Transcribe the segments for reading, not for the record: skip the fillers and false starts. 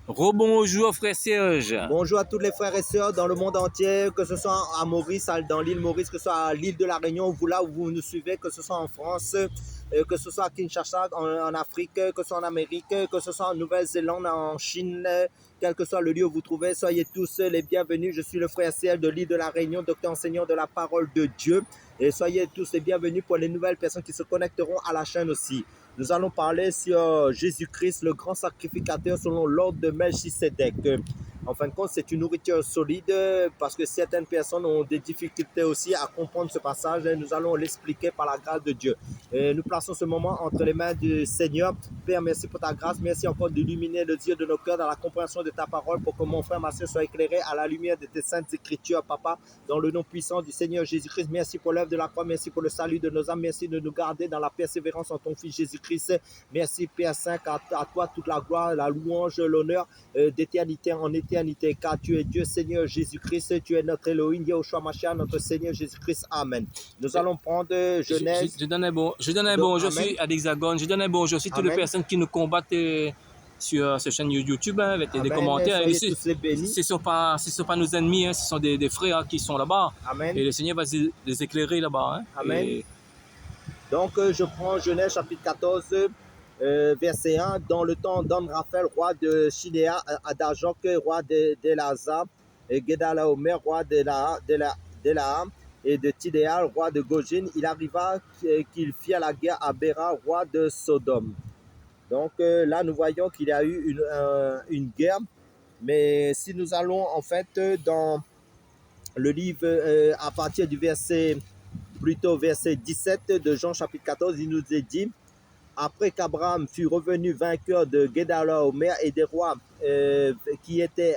Rebonjour frère Serge. Bonjour à tous les frères et sœurs dans le monde entier, que ce soit à Maurice, dans l'île Maurice, que ce soit à l'île de la Réunion, vous là où vous nous suivez, que ce soit en France, que ce soit à Kinshasa, en Afrique, que ce soit en Amérique, que ce soit en Nouvelle-Zélande, en Chine, quel que soit le lieu où vous trouvez, soyez tous les bienvenus. Je suis le frère Serge de l'île de la Réunion, docteur enseignant de la parole de Dieu. Et soyez tous les bienvenus pour les nouvelles personnes qui se connecteront à la chaîne aussi. Nous allons parler sur Jésus-Christ, le grand sacrificateur selon l'ordre de Melchisédek. En fin de compte, c'est une nourriture solide parce que certaines personnes ont des difficultés aussi à comprendre ce passage. Et nous allons l'expliquer par la grâce de Dieu. Et nous plaçons ce moment entre les mains du Seigneur. Père, merci pour ta grâce. Merci encore d'illuminer les yeux de nos cœurs dans la compréhension de ta parole pour que mon frère, ma soeur soit éclairé à la lumière de tes saintes écritures, Papa, dans le nom puissant du Seigneur Jésus-Christ. Merci pour l'œuvre de la croix. Merci pour le salut de nos âmes. Merci de nous garder dans la persévérance en ton Fils Jésus-Christ. Merci, Père Saint, à toi toute la gloire, la louange, l'honneur d'éternité en éternité, car tu es Dieu, Seigneur Jésus-Christ, tu es notre Elohim, Yahushua Mashiach, notre Seigneur Jésus-Christ. Amen. Nous allons prendre Genèse. Je donne un bonjour aussi à l'Hexagone. Je donne un bonjour aussi à toutes les personnes qui nous combattent sur cette chaîne YouTube avec des commentaires. Ce ne sont pas nos ennemis, hein, ce sont des frères qui sont là-bas. Et le Seigneur va les éclairer là-bas. Hein. Amen. Donc, je prends Genèse chapitre 14, verset 1. Dans le temps d'Amraphel, roi de Chidéa, Adajok, roi d'Elaza, et Gedalaomer, roi d'Elaam, et de Tidéal, roi de Gojin, il arriva qu'il fit la guerre à Béra, roi de Sodome. Donc là, nous voyons qu'il y a eu une guerre. Mais si nous allons en fait dans le livre à partir du verset 17 de Jean chapitre 14, il nous est dit: après qu'Abraham fut revenu vainqueur de Gedalaomer et des rois qui étaient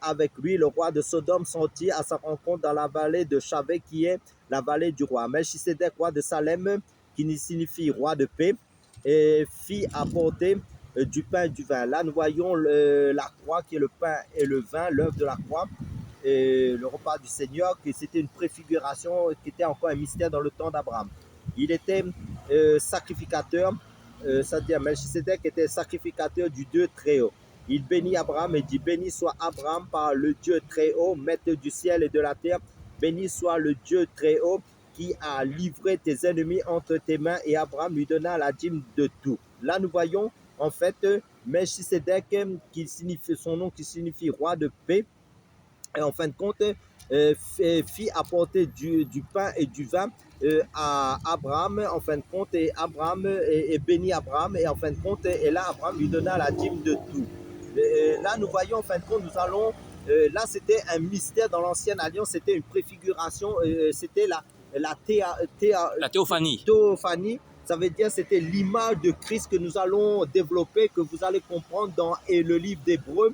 avec lui, le roi de Sodome sortit à sa rencontre dans la vallée de Chavé, qui est la vallée du roi. Melchisédek, roi de Salem, qui signifie roi de paix, et fit apporter du pain et du vin. Là, nous voyons la croix qui est le pain et le vin, l'œuvre de la croix, et le repas du Seigneur, qui c'était une préfiguration, qui était encore un mystère dans le temps d'Abraham. Il était sacrificateur, c'est-à-dire Melchisédek était sacrificateur du Dieu très haut. Il bénit Abraham et dit: béni soit Abraham par le Dieu très haut, maître du ciel et de la terre. Béni soit le Dieu très haut qui a livré tes ennemis entre tes mains. Et Abraham lui donna la dîme de tout. Là, nous voyons en fait Melchisédek, qui signifie, son nom qui signifie roi de paix. Et en fin de compte, fit apporter du pain et du vin à Abraham, en fin de compte, et Abraham et bénit Abraham, et en fin de compte, et là, Abraham lui donna la dîme de tout. Là, nous voyons, en fin de compte, nous allons, là, c'était un mystère dans l'ancienne alliance, c'était une préfiguration, c'était la théophanie. Théophanie, ça veut dire c'était l'image de Christ que nous allons développer, que vous allez comprendre dans le livre d'Hébreux.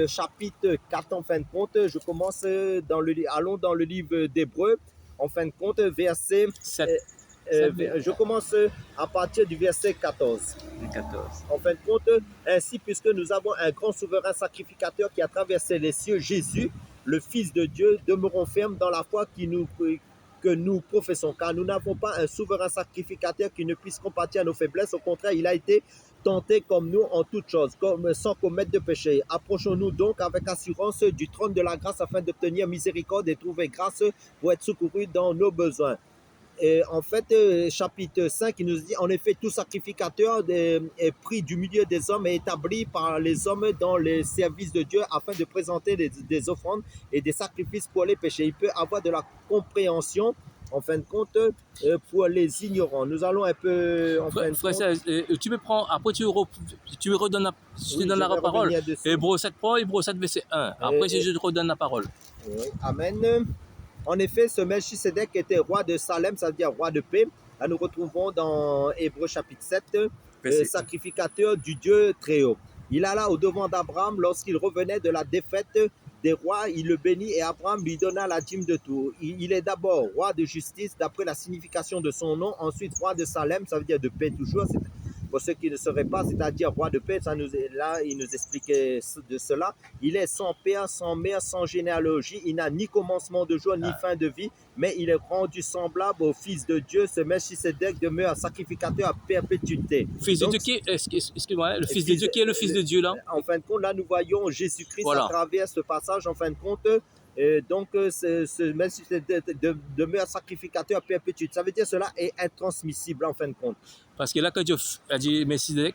Chapitre 4 en fin de compte, je commence allons dans le livre d'Hébreux, en fin de compte, verset 7. Je commence à partir du verset 14. En fin de compte, ainsi, puisque nous avons un grand souverain sacrificateur qui a traversé les cieux, Jésus, le Fils de Dieu, demeurons fermes dans la foi que nous professons, car nous n'avons pas un souverain sacrificateur qui ne puisse compatir à nos faiblesses. Au contraire, il a été tenté comme nous en toutes choses, sans commettre de péché. Approchons-nous donc avec assurance du trône de la grâce afin d'obtenir miséricorde et trouver grâce pour être secourus dans nos besoins. Et en fait, chapitre 5, il nous dit: en effet, tout sacrificateur est pris du milieu des hommes et établi par les hommes dans les services de Dieu afin de présenter des offrandes et des sacrifices pour les péchés. Il peut avoir de la compréhension, en fin de compte, pour les ignorants. Nous allons un peu... tu me prends, après tu me redonnes je te donne la parole. Hébreux 7, verset 1. Après, je te redonne la parole. Oui, amen. En effet, ce Melchisédek était roi de Salem, c'est-à-dire roi de paix. Là, nous retrouvons dans Hébreux chapitre 7, sacrificateur du Dieu très haut. Il alla au devant d'Abraham lorsqu'il revenait de la défaite des rois, il le bénit et Abraham lui donna la dîme de tout. Il est d'abord roi de justice d'après la signification de son nom, ensuite roi de Salem, ça veut dire de paix toujours. Pour ceux qui ne sauraient pas, c'est-à-dire roi de paix, là, il nous expliquait de cela. Il est sans père, sans mère, sans généalogie. Il n'a ni commencement de jour, ni fin de vie, mais il est rendu semblable au Fils de Dieu. Ce Melchisédek demeure sacrificateur à perpétuité. Fils de Dieu qui est, excuse-moi, le Fils de Dieu qui est le Fils de Dieu là? En fin de compte, là, nous voyons Jésus-Christ à travers ce passage, en fin de compte. Donc, même si c'est demeure sacrificateur perpétuel, ça veut dire cela est intransmissible en fin de compte. Parce que là, quand Dieu a dit Melchisédek,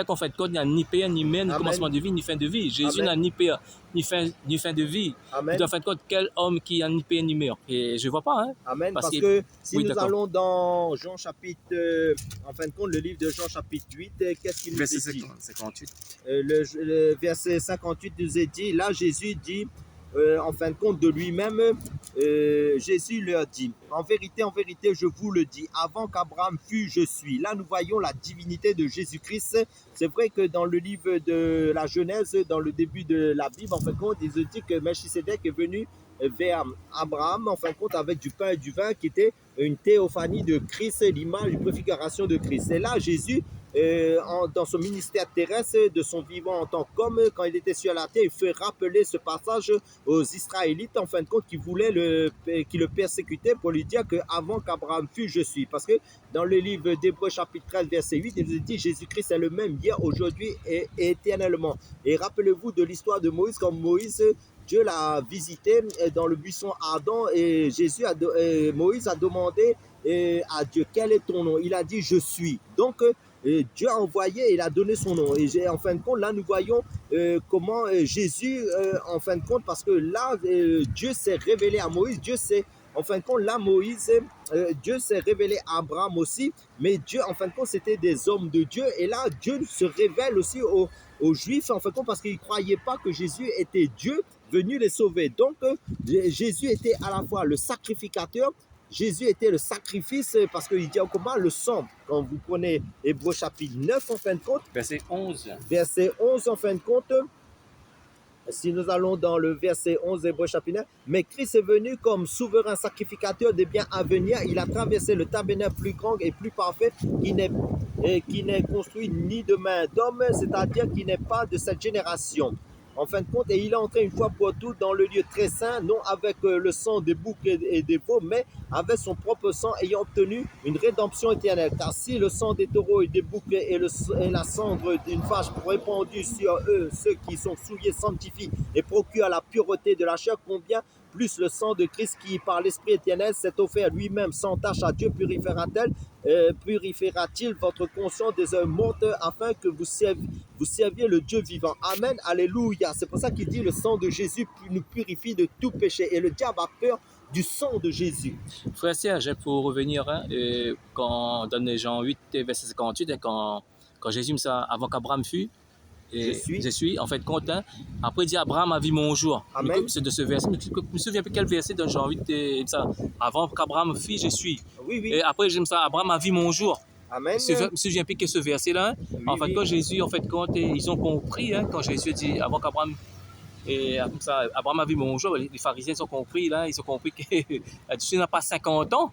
en fin de compte, il n'y a ni père, ni mère, ni commencement de vie, ni fin de vie. Jésus n'a ni père, ni fin de vie. Amen. En fin de compte, quel homme qui a ni père, ni mère? Et je ne vois pas. Hein? Amen. Parce que si nous allons dans Jean chapitre, en fin de compte, le livre de Jean chapitre 8, qu'est-ce qu'il nous dit? Verset 58. Le verset 58 nous est dit, là Jésus dit, en fin de compte de lui-même, Jésus leur dit, en vérité, je vous le dis, avant qu'Abraham fût, je suis. Là, nous voyons la divinité de Jésus-Christ. C'est vrai que dans le livre de la Genèse, dans le début de la Bible, en fin de compte, il se dit que Melchisédek est venu vers Abraham, en fin de compte, avec du pain et du vin, qui était une théophanie de Christ, l'image, une préfiguration de Christ. Et là, Jésus, dans son ministère terrestre, de son vivant en tant qu'homme, quand il était sur la terre, il fait rappeler ce passage aux Israélites, en fin de compte, qui le persécutaient, pour lui dire qu'avant qu'Abraham fût, je suis. Parce que dans le livre d'Hébreux chapitre 13, verset 8, il nous dit Jésus-Christ est le même hier, aujourd'hui et éternellement. Et rappelez-vous de l'histoire de Moïse, quand Moïse, Dieu l'a visité dans le buisson ardent et Moïse a demandé à Dieu, quel est ton nom? Il a dit, je suis. Donc, Dieu a envoyé et il a donné son nom. Et en fin de compte, là, nous voyons comment Jésus, en fin de compte, parce que là, Dieu s'est révélé à Moïse, en fin de compte, là, Moïse, Dieu s'est révélé à Abraham aussi, mais Dieu, en fin de compte, c'était des hommes de Dieu. Et là, Dieu se révèle aussi aux Juifs, en fin de compte, parce qu'ils ne croyaient pas que Jésus était Dieu venu les sauver. Donc, Jésus était à la fois le sacrificateur, Jésus était le sacrifice, parce qu'il dit comment le sang, quand vous prenez Hébreux chapitre 9, en fin de compte. Verset 11. Verset 11, en fin de compte. Si nous allons dans le verset 11 Hébreux chapitre 9, mais Christ est venu comme souverain sacrificateur des biens à venir. Il a traversé le tabernacle plus grand et plus parfait qui n'est construit ni de main d'homme, c'est-à-dire qui n'est pas de cette génération. En fin de compte, et il est entré une fois pour toutes dans le lieu très saint, non avec le sang des boucs et des veaux, mais avec son propre sang, ayant obtenu une rédemption éternelle. Car si le sang des taureaux et des boucs et la cendre d'une vache répandue sur eux, ceux qui sont souillés, sanctifient et procurent la pureté de la chair, combien plus le sang de Christ qui, par l'Esprit éternel, s'est offert lui-même sans tâche à Dieu, purifiera-t-il votre conscience des œuvres mortes afin que vous serviez le Dieu vivant. Amen, alléluia. C'est pour ça qu'il dit le sang de Jésus nous purifie de tout péché. Et le diable a peur du sang de Jésus. Frère Serge, pour revenir, quand dans Jean 8, verset 58, quand Jésus me dit avant qu'Abraham fût, je suis, en fait, compte. Hein. Après, il dit Abraham a vu mon jour. C'est de ce verset. Je ne me souviens plus quel verset dans Jean 8. Ça. Avant qu'Abraham fût, je suis. Oui, oui. Et après, j'aime ça. Abraham a vu mon jour. Amen. Je ne me souviens plus que ce verset-là. Hein. Oui, en fait, quand Jésus, en fait, quand ils ont compris, hein, quand Jésus dit avant qu'Abraham. Et comme ça, Abraham a vu mon jour, les pharisiens ont compris, là, ils ont compris que Jésus n'a pas 50 ans.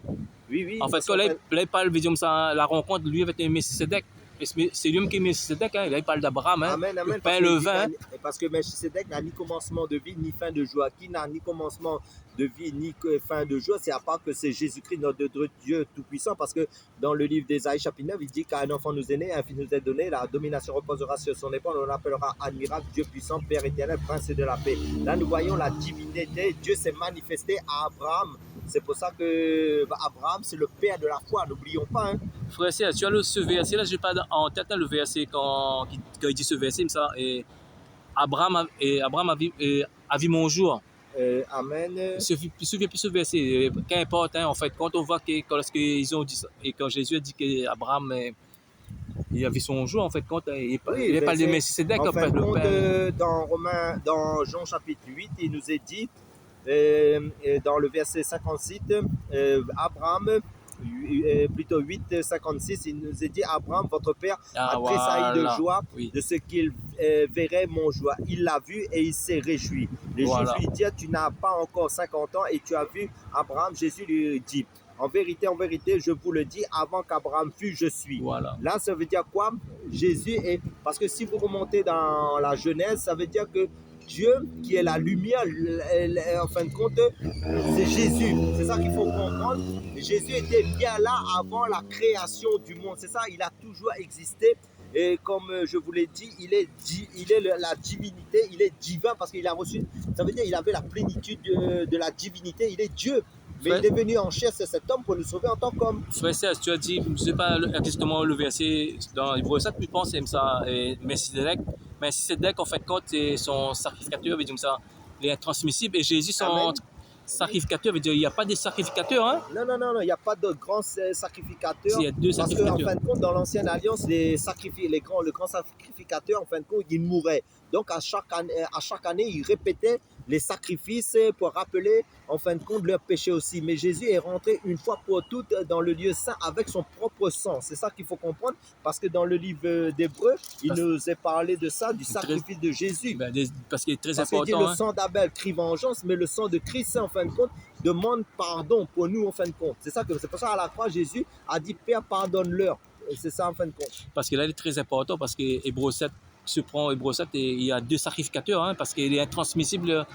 Oui, oui. En fait, quand là, il parle de la rencontre, lui, avec Melchisédek. C'est lui qui est Melchisédek, hein. Là il parle d'Abraham, hein. Amen, amen. Le vin. Parce que Melchisédek n'a ni commencement de vie, ni fin de joie. Qui n'a ni commencement de vie, ni fin de joie, c'est à part que c'est Jésus-Christ, notre Dieu Tout-Puissant. Parce que dans le livre d'Ésaïe, chapitre 9, il dit qu'un enfant nous est né, un fils nous est donné, la domination reposera sur son épaule, on l'appellera admirable, Dieu puissant, Père éternel, Prince de la paix. Là, nous voyons la divinité. Dieu s'est manifesté à Abraham. C'est pour ça que Abraham, c'est le père de la foi, n'oublions pas. Hein. Frère, tu as ce verset-là, je n'ai pas en tête le verset quand il dit ce verset, ça, et Abraham a vu mon jour. Amen. Je ne me souviens plus ce verset. Qu'importe, hein, en fait, quand on voit que lorsqu'ils ont dit ça, et quand Jésus a dit qu'Abraham il a vu son jour, en fait, quand il parle de Melchisédek. En fait, dans Jean chapitre 8, il nous est dit, dans le verset 56, Abraham, plutôt 8, 56, il nous est dit Abraham, votre père, a tressailli de joie de ce qu'il verrait mon joie. Il l'a vu et il s'est réjoui. Les Juifs lui dirent, tu n'as pas encore 50 ans et tu as vu Abraham. Jésus lui dit, en vérité, je vous le dis, avant qu'Abraham fût, je suis. Voilà. Là, ça veut dire quoi? Jésus est... Parce que si vous remontez dans la Genèse, ça veut dire que Dieu, qui est la lumière, en fin de compte, c'est Jésus. C'est ça qu'il faut comprendre. Jésus était bien là avant la création du monde. C'est ça, il a toujours existé. Et comme je vous l'ai dit, il est la divinité, il est divin parce qu'il a reçu, ça veut dire qu'il avait la plénitude de la divinité, il est Dieu. Mais il est venu en chair, c'est cet homme pour nous sauver en tant qu'homme. Frère Serge, tu as dit, je ne sais pas exactement le verset dans Hébreux 7, je pense, c'est ça, Melchisedec, en fait, quand c'est son sacrificateur, veut dire ça, il est intransmissible, et Jésus, son sacrificateur, veut dire il n'y a pas de sacrificateur, hein? Non, il n'y a pas de grand sacrificateur. Il y a deux sacrificateurs. Parce qu'en fin de compte, dans l'ancienne alliance, le grand sacrificateur, en fin de compte, il mourait. Donc, à chaque année, il répétait les sacrifices pour rappeler, en fin de compte, leur péché aussi. Mais Jésus est rentré une fois pour toutes dans le lieu saint avec son propre sang. C'est ça qu'il faut comprendre, parce que dans le livre d'Hébreux, il nous est parlé de ça, du sacrifice de Jésus. Parce qu'il est très parce important. Qu'il dit, le sang d'Abel crie vengeance, mais le sang de Christ, en fin de compte, demande pardon pour nous, en fin de compte. C'est pour ça, à la croix, Jésus a dit, Père, pardonne-leur. C'est ça, en fin de compte. Parce que là, il est très important, parce que Hébreux 7, se prend Hébreux 7 et il y a deux sacrificateurs, hein, parce qu'il est intransmissible.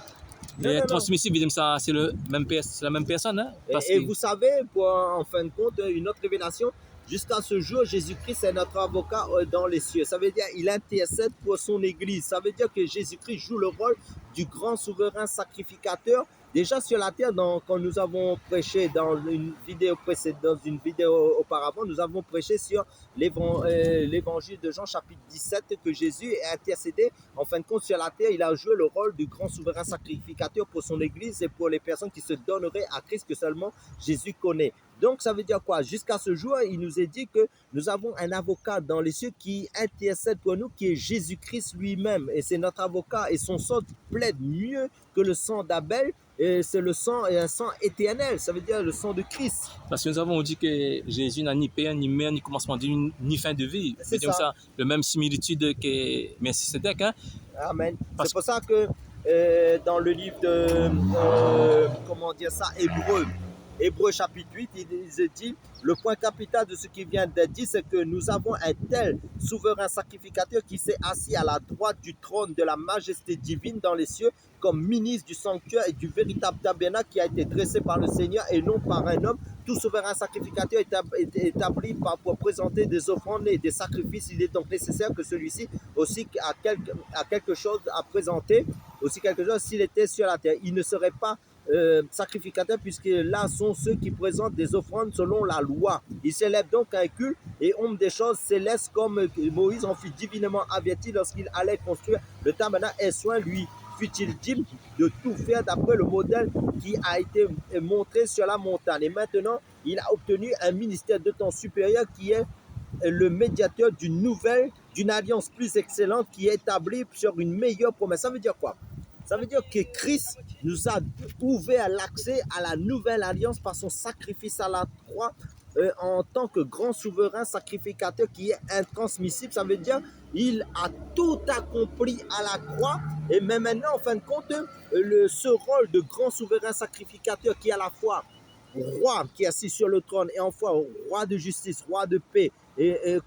Intransmissible, c'est la même personne. Hein, et vous savez, en fin de compte, une autre révélation, jusqu'à ce jour, Jésus-Christ est notre avocat dans les cieux. Ça veut dire qu'il intercède pour son Église. Ça veut dire que Jésus-Christ joue le rôle du grand souverain sacrificateur. Déjà sur la terre, quand nous avons prêché dans une vidéo auparavant, nous avons prêché sur l'évangile de Jean chapitre 17, que Jésus est intercédé. En fin de compte, sur la terre, il a joué le rôle du grand souverain sacrificateur pour son Église et pour les personnes qui se donneraient à Christ que seulement Jésus connaît. Donc, ça veut dire quoi? Jusqu'à ce jour, il nous est dit que nous avons un avocat dans les cieux qui intercède pour nous, qui est Jésus-Christ lui-même. Et c'est notre avocat. Et son sang plaide mieux que le sang d'Abel. Et c'est le sang, et un sang éternel. Ça veut dire le sang de Christ. Parce que nous avons dit que Jésus n'a ni père, ni mère, ni commencement de vie, ni fin de vie. C'est ça. Le même similitude que Melchisedec. Hein? Amen. C'est pour ça que dans le livre de, Hébreux chapitre 8, il dit, le point capital de ce qui vient d'être dit, c'est que nous avons un tel souverain sacrificateur qui s'est assis à la droite du trône de la majesté divine dans les cieux, comme ministre du sanctuaire et du véritable tabernacle qui a été dressé par le Seigneur et non par un homme. Tout souverain sacrificateur est établi pour présenter des offrandes et des sacrifices. Il est donc nécessaire que celui-ci aussi a quelque chose à présenter, aussi quelque chose s'il était sur la terre. Il ne serait pas sacrificateur, puisque là sont ceux qui présentent des offrandes selon la loi. Il s'élève donc un culte et homme des choses célestes, comme Moïse en fut divinement averti lorsqu'il allait construire le tabernacle, et soin lui fut-il dit de tout faire d'après le modèle qui a été montré sur la montagne. Et maintenant, il a obtenu un ministère de temps supérieur qui est le médiateur d'une alliance plus excellente qui est établie sur une meilleure promesse. Ça veut dire quoi? Ça veut dire que Christ nous a ouvert l'accès à la nouvelle alliance par son sacrifice à la croix en tant que grand souverain sacrificateur qui est intransmissible. Ça veut dire qu'il a tout accompli à la croix. Et même maintenant, en fin de compte, ce rôle de grand souverain sacrificateur qui est à la fois roi qui est assis sur le trône et en fois roi de justice, roi de paix, et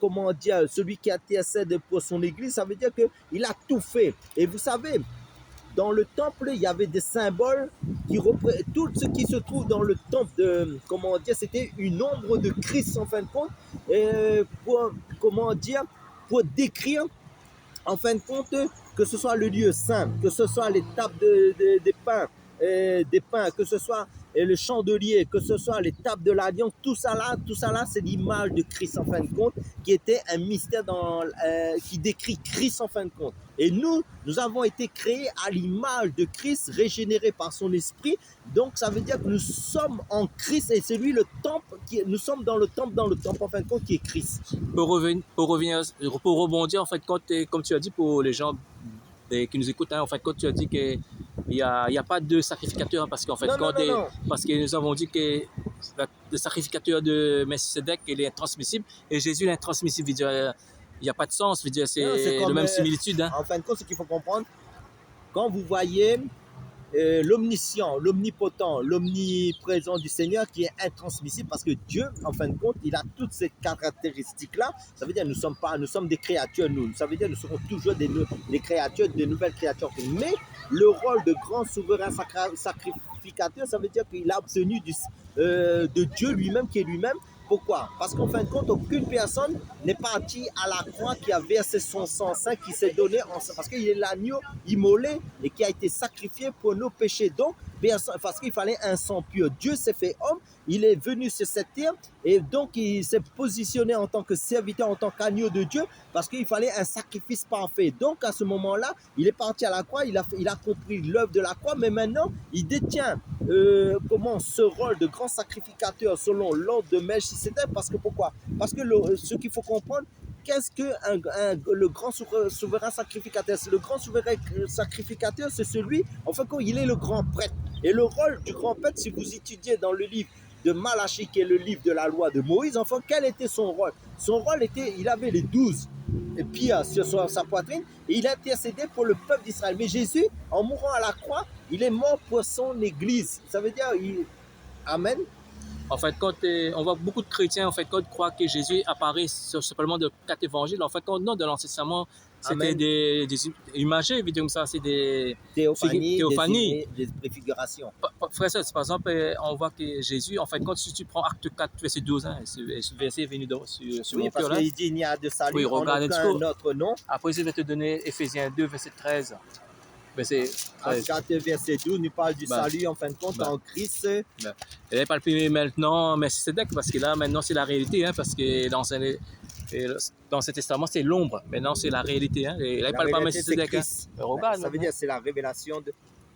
celui qui intercède pour son Église, ça veut dire qu'il a tout fait. Et vous savez, dans le temple, il y avait des symboles tout ce qui se trouve dans le temple c'était une ombre de Christ en fin de compte, pour décrire en fin de compte que ce soit le lieu saint, que ce soit les tables des pains, que ce soit le chandelier, que ce soit les tables de l'alliance, tout ça là, c'est l'image de Christ en fin de compte, qui était un mystère qui décrit Christ en fin de compte. Et nous avons été créés à l'image de Christ, régénérés par son esprit. Donc ça veut dire que nous sommes en Christ et c'est lui le temple, nous sommes dans le temple en fin de compte qui est Christ. Pour rebondir en fait, comme tu as dit pour les gens qui nous écoutent, hein, en fait, quand tu as dit qu'il n'y a pas de sacrificateur, parce qu'en fait, parce que nous avons dit que le sacrificateur de Melchisedec, il est intransmissible, et Jésus est intransmissible, il n'y a pas de sens, c'est le même similitude. Hein. En fin de compte, ce qu'il faut comprendre, quand vous voyez l'omniscient, l'omnipotent, l'omniprésent du Seigneur qui est intransmissible parce que Dieu, en fin de compte, il a toutes ces caractéristiques-là. Ça veut dire nous sommes des créatures, nous. Ça veut dire nous serons toujours des créatures, des nouvelles créatures. Mais le rôle de grand souverain sacrificateur, ça veut dire qu'il a obtenu de Dieu lui-même, qui est lui-même. Pourquoi? Parce qu'en fin de compte, aucune personne n'est partie à la croix qui a versé son sang saint, qui s'est donné parce qu'il est l'agneau immolé et qui a été sacrifié pour nos péchés. Donc, parce qu'il fallait un sang pur. Dieu s'est fait homme, il est venu sur cette terre et donc il s'est positionné en tant que serviteur, en tant qu'agneau de Dieu parce qu'il fallait un sacrifice parfait. Donc à ce moment-là, il est parti à la croix, il a compris l'œuvre de la croix, mais maintenant il détient ce rôle de grand sacrificateur selon l'ordre de Melchisédek. Parce que pourquoi? Parce que ce qu'il faut comprendre, qu'est-ce que le grand souverain sacrificateur? Le grand souverain sacrificateur, c'est celui, enfin, il est le grand prêtre. Et le rôle du grand prêtre, si vous étudiez dans le livre de Malachie, qui est le livre de la loi de Moïse, enfin, quel était son rôle? Son rôle était, il avait les 12 pierres sur sa poitrine et il intercédait pour le peuple d'Israël. Mais Jésus, en mourant à la croix, il est mort pour son église. Ça veut dire, Amen. En fait, quand on voit beaucoup de chrétiens, en fait, quand croient que Jésus apparaît simplement de 4 évangiles, en fait, quand non, de l'Ancien Testament, c'était des imagés, comme ça, c'est des théophanies, des préfigurations. Frère, par exemple, on voit que Jésus, en fait, quand tu prends Acte 4, verset 12, hein, ce verset est venu sur oui, mon parce cœur. qu'il dit il n'y a de salut en aucun autre nom. Après, je vais te donner Éphésiens 2, verset 13. Verset 4, verset 12, nous parle du salut en fin de compte en Christ. Et là, il parle plus maintenant, mais c'est parce que là, maintenant, c'est la réalité, hein, parce que dans ce testament, c'est l'ombre. Maintenant, c'est la réalité. Hein. Et là, il ne parle pas de Melchisédek. Ça veut dire que c'est la révélation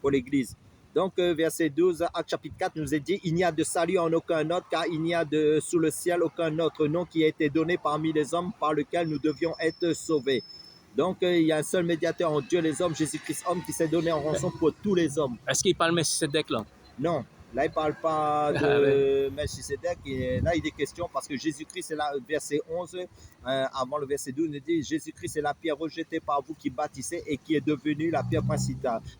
pour l'Église. Donc, verset 12, Acte chapitre 4 nous est dit, il n'y a de salut en aucun autre, car il n'y a sous le ciel aucun autre nom qui a été donné parmi les hommes par lequel nous devions être sauvés. Donc, il y a un seul médiateur entre Dieu et les hommes, Jésus-Christ, homme, qui s'est donné en rançon pour tous les hommes. Est-ce qu'il parle de Melchisédek là? Non, là, il ne parle pas de Melchisédek. Là, il est question parce que Jésus-Christ, c'est là, verset 11, avant le verset 12, il dit, Jésus-Christ est la pierre rejetée par vous qui bâtissez et qui est devenue la pierre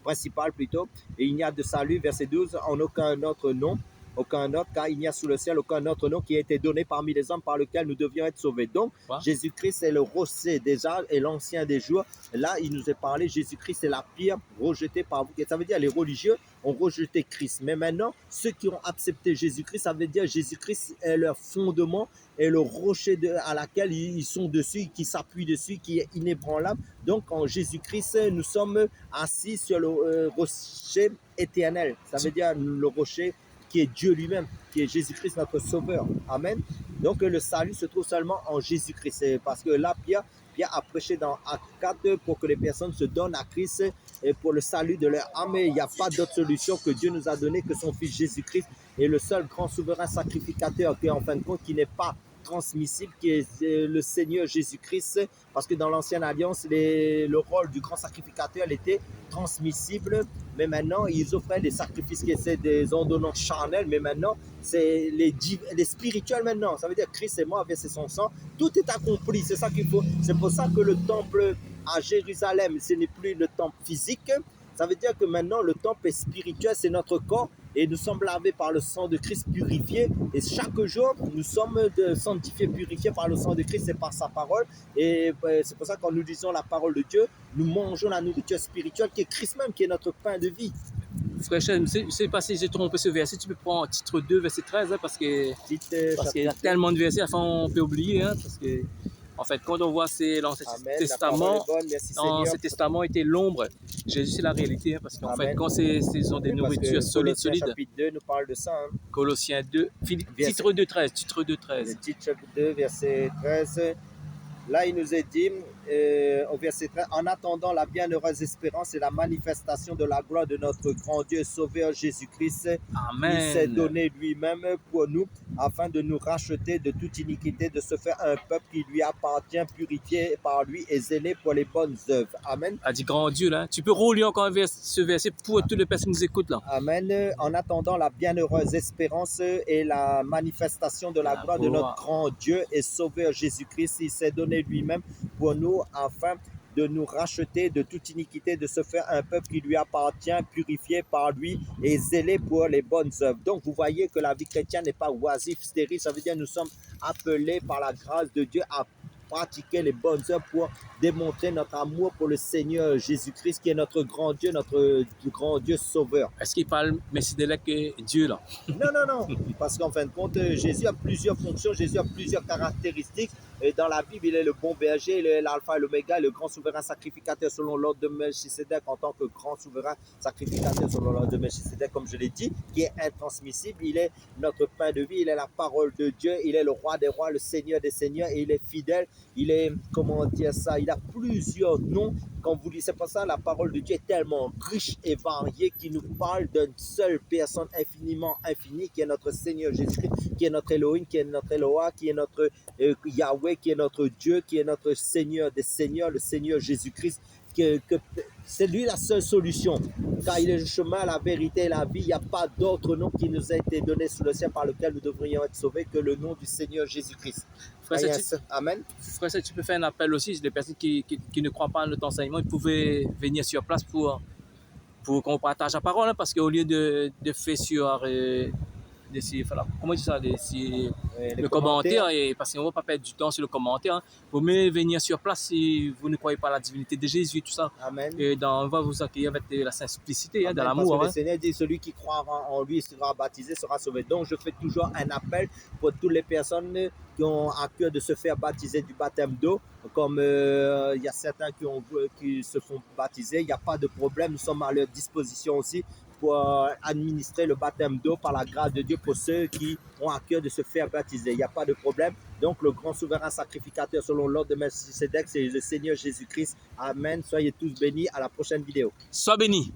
principale plutôt. Et il n'y a de salut, verset 12, en aucun autre nom. Aucun autre, car il n'y a sous le ciel aucun autre nom qui a été donné parmi les hommes par lequel nous devions être sauvés. Donc, Jésus-Christ est le rocher déjà et l'ancien des jours. Là, il nous est parlé, Jésus-Christ est la pierre rejetée par vous. Ça veut dire les religieux ont rejeté Christ. Mais maintenant, ceux qui ont accepté Jésus-Christ, ça veut dire Jésus-Christ est leur fondement, est le rocher à laquelle ils sont dessus, qui s'appuient dessus, qui est inébranlable. Donc, en Jésus-Christ, nous sommes assis sur le rocher éternel. Ça veut dire le rocher qui est Dieu lui-même, qui est Jésus-Christ notre sauveur. Amen. Donc le salut se trouve seulement en Jésus-Christ. Parce que là, Pierre a prêché dans Acte 4 pour que les personnes se donnent à Christ et pour le salut de leur âme. Il n'y a pas d'autre solution que Dieu nous a donné que son Fils Jésus-Christ est le seul grand souverain sacrificateur qui, en fin de compte, qui n'est pas transmissible, qui est le Seigneur Jésus-Christ, parce que dans l'ancienne alliance, le rôle du grand sacrificateur était transmissible, mais maintenant, ils offraient des sacrifices qui étaient des ordonnances charnelles, mais maintenant, c'est les spirituels maintenant. Ça veut dire Christ est mort, a versé son sang, tout est accompli, c'est ça qu'il faut. C'est pour ça que le temple à Jérusalem, ce n'est plus le temple physique. Ça veut dire que maintenant, le temple est spirituel, c'est notre corps, et nous sommes lavés par le sang de Christ, purifiés. Et chaque jour, nous sommes sanctifiés, purifiés par le sang de Christ et par sa parole. Et c'est pour ça que quand nous disons la parole de Dieu, nous mangeons la nourriture spirituelle qui est Christ même, qui est notre pain de vie. Frère Chen, je ne sais pas si j'ai trompé ce verset, tu peux prendre titre 2, verset 13, hein, parce qu'il y a tellement de versets, enfin, on peut oublier, hein, parce que... En fait, quand on voit l'Ancien Testament, l'Ancien Testament était l'ombre. Jésus, c'est la réalité, hein, parce qu'en fait, quand ce sont des nourritures solides. Chapitre 2 nous parle de ça. Hein. Colossiens 2, titre 2, 13. Titre 2, verset 13. Là, il nous est dit, au verset 13, en attendant la bienheureuse espérance et la manifestation de la gloire de notre grand Dieu et Sauveur Jésus-Christ, il s'est donné lui-même pour nous, afin de nous racheter de toute iniquité, de se faire un peuple qui lui appartient, purifié par lui et zélé pour les bonnes œuvres. Amen. A dit grand Dieu, là. Tu peux relire encore ce verset pour toutes les personnes qui nous écoutent, là. Amen. En attendant la bienheureuse espérance et la manifestation de la gloire de notre grand Dieu et Sauveur Jésus-Christ, il s'est donné lui-même pour nous afin de nous racheter de toute iniquité, de se faire un peuple qui lui appartient, purifié par lui et zélé pour les bonnes œuvres. Donc vous voyez que la vie chrétienne n'est pas oisive, stérile, ça veut dire que nous sommes appelés par la grâce de Dieu à pratiquer les bonnes œuvres pour démontrer notre amour pour le Seigneur Jésus-Christ qui est notre grand Dieu sauveur. Est-ce qu'il parle Melchizedek que Dieu là? Non, parce qu'en fin de compte, Jésus a plusieurs fonctions, Jésus a plusieurs caractéristiques. Et dans la Bible, il est le bon berger, il est l'alpha et l'oméga, le grand souverain sacrificateur selon l'ordre de Melchizedek en tant que grand souverain sacrificateur selon l'ordre de Melchizedek, comme je l'ai dit, qui est intransmissible. Il est notre pain de vie, il est la parole de Dieu, il est le roi des rois, le Seigneur des seigneurs, et il est fidèle. Il est, comment dire ça, il a plusieurs noms. Quand vous lisez pas ça, la parole de Dieu est tellement riche et variée qu'il nous parle d'une seule personne infiniment infinie, qui est notre Seigneur Jésus-Christ, qui est notre Elohim, qui est notre Eloah, qui est notre Yahweh, qui est notre Dieu, qui est notre Seigneur des seigneurs, le Seigneur Jésus-Christ. C'est lui la seule solution, car il est le chemin, la vérité et la vie. Il n'y a pas d'autre nom qui nous a été donné sous le ciel par lequel nous devrions être sauvés que le nom du Seigneur Jésus-Christ. Amen. Frère, si tu peux faire un appel aussi, des personnes qui ne croient pas à notre enseignement, ils pouvaient venir sur place pour qu'on partage la parole, hein, parce qu'au lieu de faire sur comment dire ça, le commentaire, et parce qu'on ne va pas perdre du temps sur le commentaire, hein. Vous pouvez venir sur place si vous ne croyez pas à la divinité de Jésus, tout ça. Amen. Et on va vous accueillir avec de la simplicité, hein, de l'amour. Parce que hein. le Seigneur dit, celui qui croira en lui sera baptisé, sera sauvé. Donc je fais toujours un appel pour toutes les personnes qui ont à cœur de se faire baptiser du baptême d'eau. Comme il y a certains qui se font baptiser, il n'y a pas de problème, nous sommes à leur disposition aussi pour administrer le baptême d'eau par la grâce de Dieu pour ceux qui ont à cœur de se faire baptiser. Il n'y a pas de problème. Donc le grand souverain sacrificateur selon l'ordre de Melchizedek, c'est le Seigneur Jésus-Christ. Amen. Soyez tous bénis. À la prochaine vidéo. Sois béni.